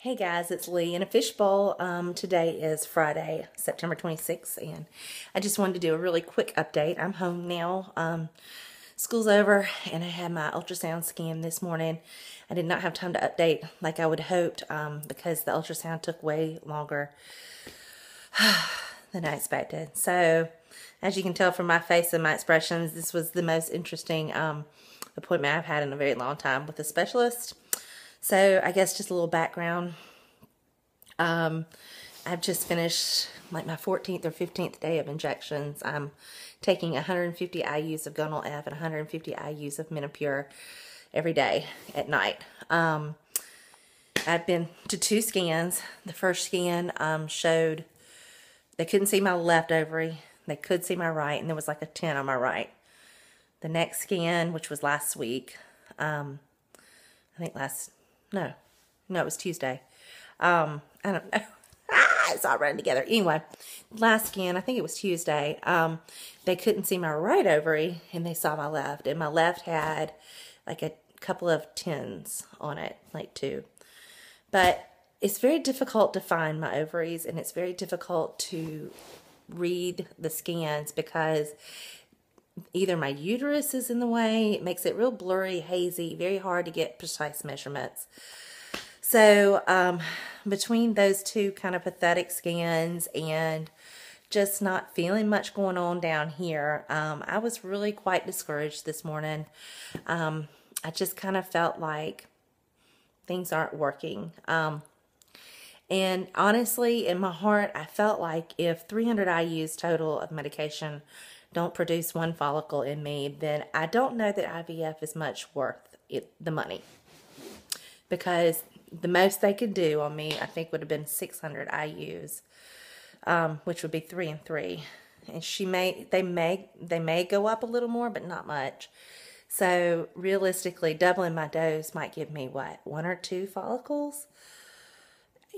Hey guys, it's Lee in a fishbowl. Today is Friday, September 26th, and I just wanted to do a really quick update. I'm home now. School's over, and I had my ultrasound scan this morning. I did not have time to update like I would have hoped because the ultrasound took way longer than I expected. So, as you can tell from my face and my expressions, this was the most interesting appointment I've had in a very long time with a specialist. So I guess just a little background. I've just finished like my 14th or 15th day of injections. I'm taking 150 IUs of Gonal F and 150 IUs of Menopur every day at night. I've been to 2 scans. The first scan showed they couldn't see my left ovary. They could see my right, and there was like a 10 on my right. The next scan, which was last week, I think no, it was Tuesday. I don't know. It's all running together. Anyway, last scan, I think it was Tuesday. They couldn't see my right ovary, and they saw my left. And my left had like a couple of 10s on it, like 2. But it's very difficult to find my ovaries, and it's very difficult to read the scans because either my uterus is in the way, it makes it real blurry, hazy, very hard to get precise measurements. So between those 2 kind of pathetic scans and just not feeling much going on down here, I was really quite discouraged this morning. I just kind of felt like things aren't working. And honestly, in my heart, I felt like if 300 IUs total of medication don't produce 1 follicle in me, then I don't know that IVF is much worth the money. Because the most they could do on me, I think, would have been 600 IUs, which would be 3 and 3. And they may go up a little more, but not much. So realistically, doubling my dose might give me what, 1 or 2 follicles?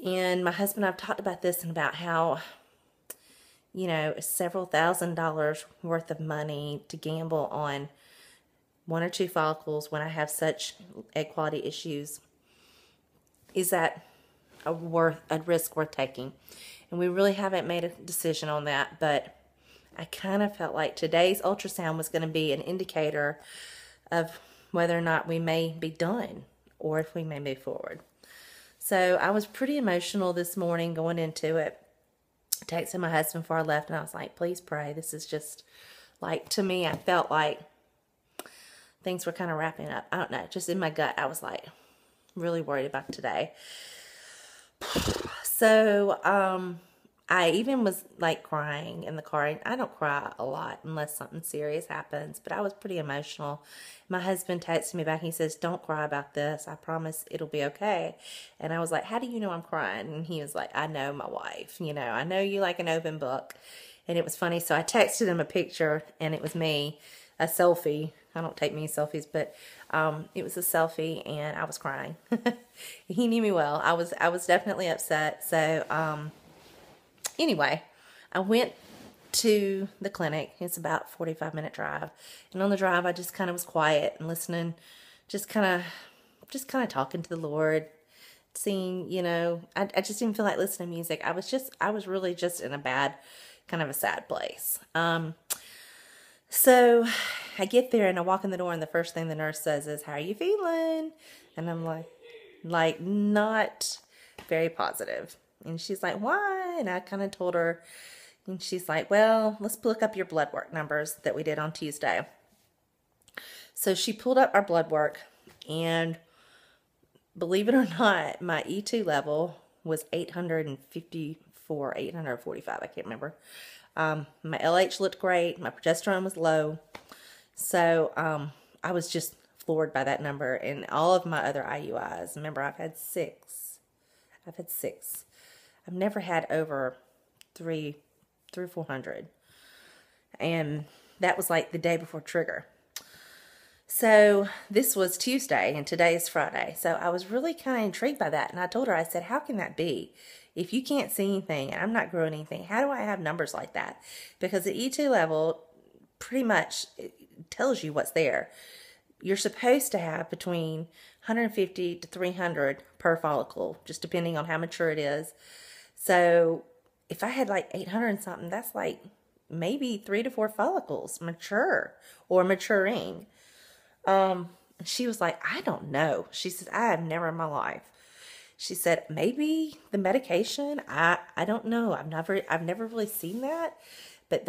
And my husband and I've talked about this and about how, you know, several $1,000s worth of money to gamble on 1 or 2 follicles when I have such egg quality issues. Is that a risk worth taking? And we really haven't made a decision on that, but I kind of felt like today's ultrasound was going to be an indicator of whether or not we may be done or if we may move forward. So I was pretty emotional this morning going into it. Texted my husband before I left, and I was like, please pray. This is just, like, to me, I felt like things were kind of wrapping up. I don't know, just in my gut, I was like really worried about today. So I even was like crying in the car. I don't cry a lot unless something serious happens, but I was pretty emotional. My husband texted me back and he says, don't cry about this. I promise it'll be okay. And I was like, how do you know I'm crying? And he was like, I know my wife. You know, I know you like an open book. And it was funny. So I texted him a picture, and it was me, a selfie. I don't take many selfies, but it was a selfie, and I was crying. He knew me well. I was definitely upset. So anyway, I went to the clinic. It's about a 45-minute drive, and on the drive, I just kind of was quiet and listening, just kind of talking to the Lord, seeing, you know, I just didn't feel like listening to music. I was really just in a bad, kind of a sad place. So I get there and I walk in the door, and the first thing the nurse says is, how are you feeling? And I'm like not very positive. And she's like, why? And I kind of told her, and she's like, well, let's look up your blood work numbers that we did on Tuesday. So she pulled up our blood work, and believe it or not, my E2 level was 854, 845, I can't remember. My LH looked great. My progesterone was low. So I was just floored by that number, and all of my other IUIs. Remember, I've had 6. I've never had over 300 or 400. And that was like the day before trigger. So this was Tuesday, and today is Friday. So I was really kind of intrigued by that. And I told her, I said, how can that be? If you can't see anything and I'm not growing anything, how do I have numbers like that? Because the E2 level pretty much tells you what's there. you're supposed to have between 150 to 300 per follicle, just depending on how mature it is. So if I had like 800 and something, that's like maybe 3 to 4 follicles mature or maturing. She was like, I don't know. She said, I have never in my life. She said, maybe the medication. I don't know. I've never really seen that, but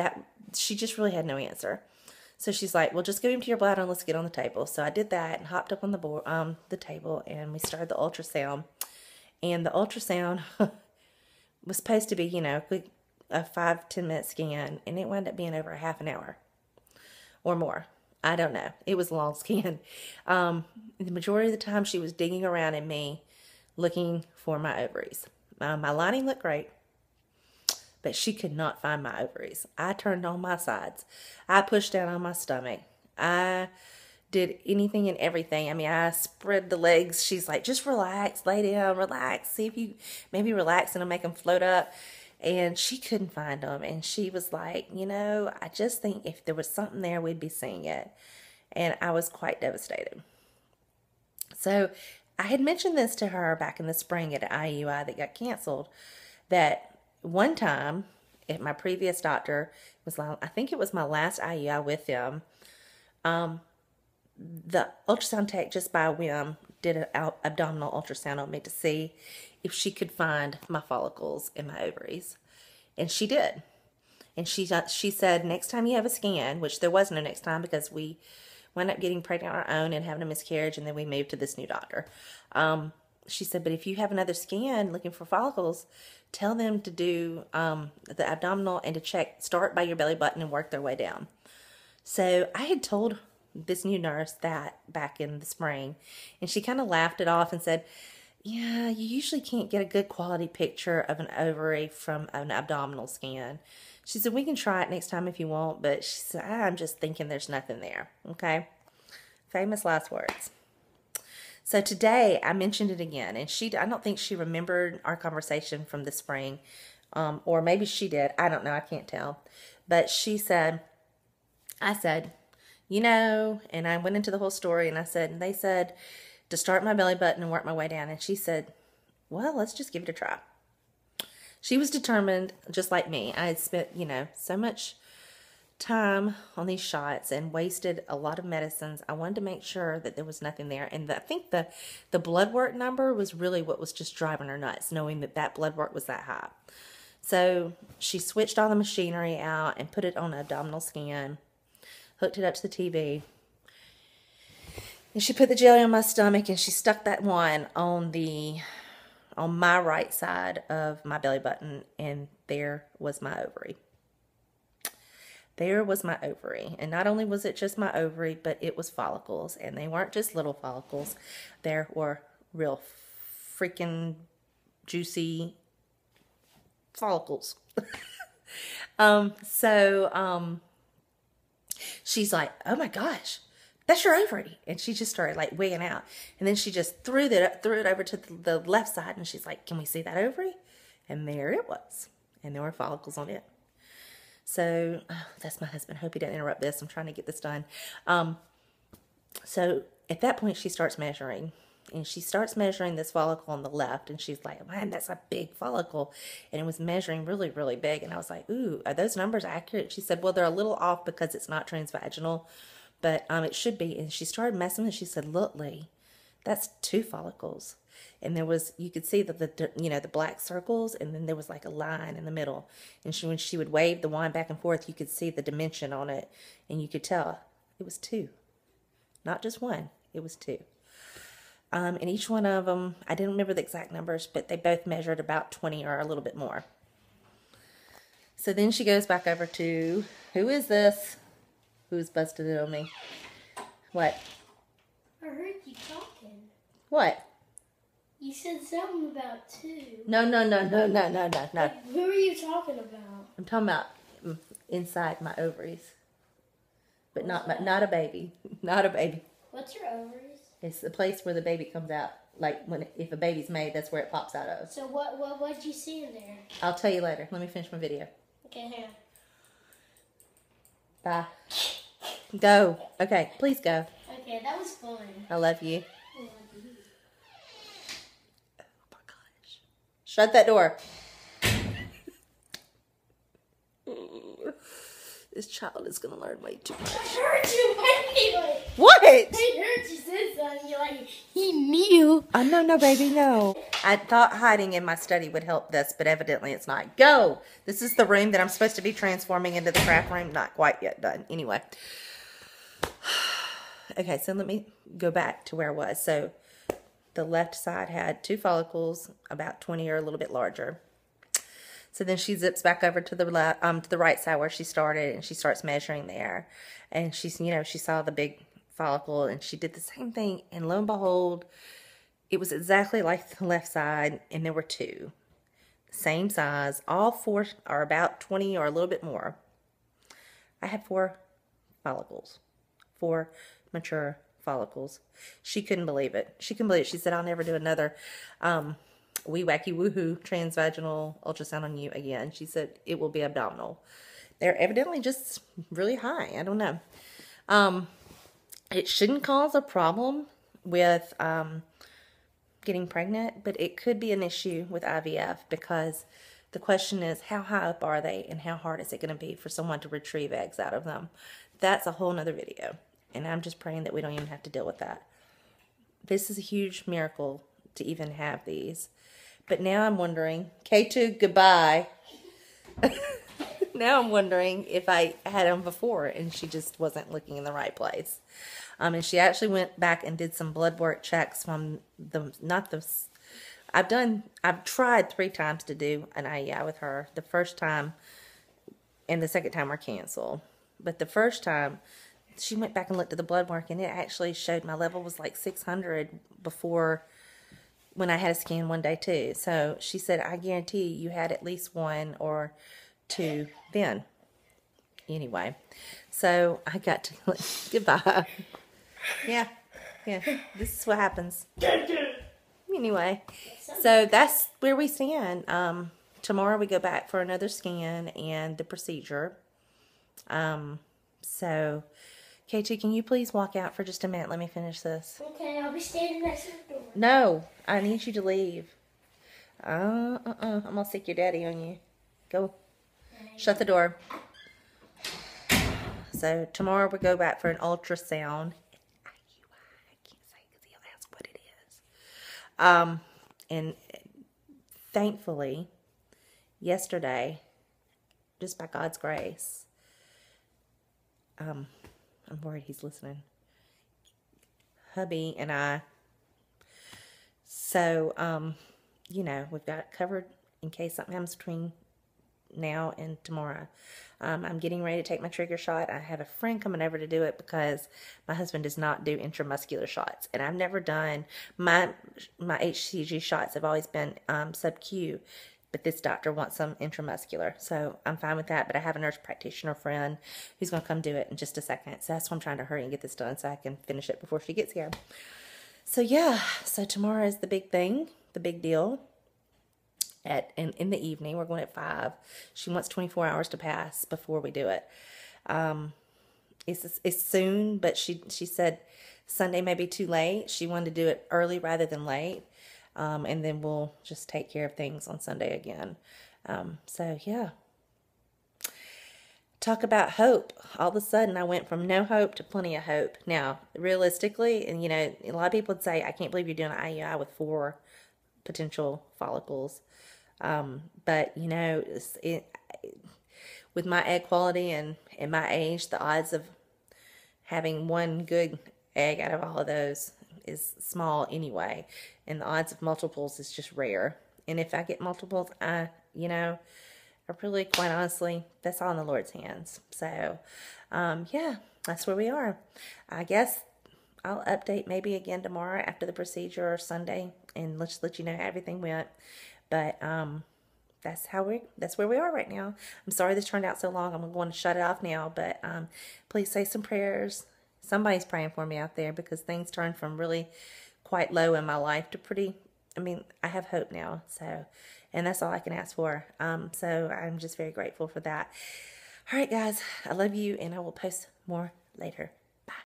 she just really had no answer. So she's like, well, just give him to your bladder and let's get on the table. So I did that and hopped up on the table, and we started the ultrasound. And the ultrasound was supposed to be, quick, a 5-10 minute scan, and it wound up being over a half an hour or more. I don't know. It was a long scan. The majority of the time she was digging around in me looking for my ovaries. My lining looked great, but she could not find my ovaries. I turned on my sides. I pushed down on my stomach. I did anything and everything. I mean, I spread the legs. She's like, just relax, lay down, relax. See if you maybe relax and it'll make them float up. And she couldn't find them. And she was like, I just think if there was something there, we'd be seeing it. And I was quite devastated. So I had mentioned this to her back in the spring at an IUI that got canceled, that one time at my previous doctor, I think it was my last IUI with them, the ultrasound tech, just by whim, did an abdominal ultrasound on me to see if she could find my follicles in my ovaries. And she did. And she said, next time you have a scan, which there was no next time because we wound up getting pregnant on our own and having a miscarriage, and then we moved to this new doctor. She said, but if you have another scan looking for follicles, tell them to do the abdominal and to start by your belly button and work their way down. So I had told this new nurse that back in the spring, and she kind of laughed it off and said, yeah, you usually can't get a good quality picture of an ovary from an abdominal scan. She said, we can try it next time if you want, but she said, I'm just thinking there's nothing there. Okay? Famous last words. So today I mentioned it again, and I don't think she remembered our conversation from the spring, or maybe she did. I don't know. I can't tell. But I said, and I went into the whole story, and they said to start my belly button and work my way down. And she said, well, let's just give it a try. She was determined, just like me. I had spent, so much time on these shots and wasted a lot of medicines. I wanted to make sure that there was nothing there. And I think the blood work number was really what was just driving her nuts, knowing that blood work was that high. So she switched all the machinery out and put it on an abdominal scan, hooked it up to the TV. And she put the jelly on my stomach, and she stuck that one on my right side of my belly button, and there was my ovary. There was my ovary. And not only was it just my ovary, but it was follicles. And they weren't just little follicles. There were real freaking juicy follicles. She's like, oh my gosh, that's your ovary. And she just started like wigging out. And then she just threw it over to the left side. And she's like, can we see that ovary? And there it was. And there were follicles on it. So, that's my husband. Hope he didn't interrupt this. I'm trying to get this done. So, at that point, she starts measuring. And she starts measuring this follicle on the left. And she's like, man, that's a big follicle. And it was measuring really, really big. And I was like, ooh, are those numbers accurate? She said, well, they're a little off because it's not transvaginal. But it should be. And she started messing with it. She said, look, Lee, that's 2 follicles. And you could see the black circles, and then there was like a line in the middle. And when she would wave the wand back and forth, you could see the dimension on it, and you could tell it was 2, not just 1. It was 2. And each one of them, I didn't remember the exact numbers, but they both measured about 20 or a little bit more. So then she goes back over to, who is this? Who's busted it on me? What? I heard you talking. What? You said something about 2. No. Like, who are you talking about? I'm talking about inside my ovaries. But not a baby. Not a baby. What's your ovaries? It's the place where the baby comes out. Like if a baby's made, that's where it pops out of. So what'd you see in there? I'll tell you later. Let me finish my video. Okay, hang on. Bye. Go. Okay, please go. Okay. Okay, that was fun. I love you. I love you. Oh my gosh. Shut that door. This child is going to learn way too much. I heard you anyway. What? I heard you say something. You're like, he knew. No, baby, no. I thought hiding in my study would help this, but evidently it's not. Go! This is the room that I'm supposed to be transforming into the craft room. Not quite yet done. Anyway. Okay, so let me go back to where I was. So the left side had 2 follicles, about 20 or a little bit larger. So then she zips back over to the right side where she started, and she starts measuring there. And she's, she saw the big follicle, and she did the same thing. And lo and behold, it was exactly like the left side, and there were 2, same size. All 4 are about 20 or a little bit more. I had 4 follicles, 4 mature follicles. She couldn't believe it. She couldn't believe it. She said, "I'll never do another wee wacky woohoo transvaginal ultrasound on you again." She said it will be abdominal. They're evidently just really high. I don't know. It shouldn't cause a problem with getting pregnant, but it could be an issue with IVF, because the question is, how high up are they, and how hard is it going to be for someone to retrieve eggs out of them? That's a whole nother video, and I'm just praying that we don't even have to deal with that. This is a huge miracle to even have these. But now I'm wondering, K2, goodbye. Now I'm wondering if I had them before and she just wasn't looking in the right place. And she actually went back and did some blood work checks from I've tried 3 times to do an IUI with her. The first time and the second time were canceled. But the first time, she went back and looked at the blood work, and it actually showed my level was like 600 before, when I had a scan one day too. So she said, "I guarantee you had at least 1 or 2 then." Anyway, so I got to, goodbye. Yeah, this is what happens. Anyway, so that's where we stand. Tomorrow we go back for another scan and the procedure. So, K2, can you please walk out for just a minute? Let me finish this. Okay, I'll be standing next to the door. No, I need you to leave. I'm going to stick your daddy on you. Go. Shut the door. So, tomorrow we go back for an ultrasound. I can't say because he'll ask what it is. And thankfully, yesterday, just by God's grace, I'm worried he's listening. Hubby and I, so, we've got it covered in case something happens between now and tomorrow. I'm getting ready to take my trigger shot. I have a friend coming over to do it because my husband does not do intramuscular shots. And I've never done, my HCG shots have always been sub-Q. But this doctor wants some intramuscular. So I'm fine with that. But I have a nurse practitioner friend who's going to come do it in just a second. So that's why I'm trying to hurry and get this done so I can finish it before she gets here. So yeah. So tomorrow is the big thing. The big deal. In the evening. We're going at 5. She wants 24 hours to pass before we do it. It's soon. But she said Sunday may be too late. She wanted to do it early rather than late. And then we'll just take care of things on Sunday again. So, yeah. Talk about hope. All of a sudden, I went from no hope to plenty of hope. Now, realistically, and, a lot of people would say, "I can't believe you're doing an IUI with 4 potential follicles." But, with my egg quality and my age, the odds of having 1 good egg out of all of those is small anyway, and the odds of multiples is just rare. And if I get multiples, I really, quite honestly, that's all in the Lord's hands. So, yeah, that's where we are. I guess I'll update maybe again tomorrow after the procedure or Sunday, and let's let you know how everything went. But that's where we are right now. I'm sorry this turned out so long. I'm going to shut it off now, but please say some prayers. Somebody's praying for me out there because things turned from really quite low in my life to pretty, I have hope now. So, and that's all I can ask for. So I'm just very grateful for that. All right, guys, I love you, and I will post more later.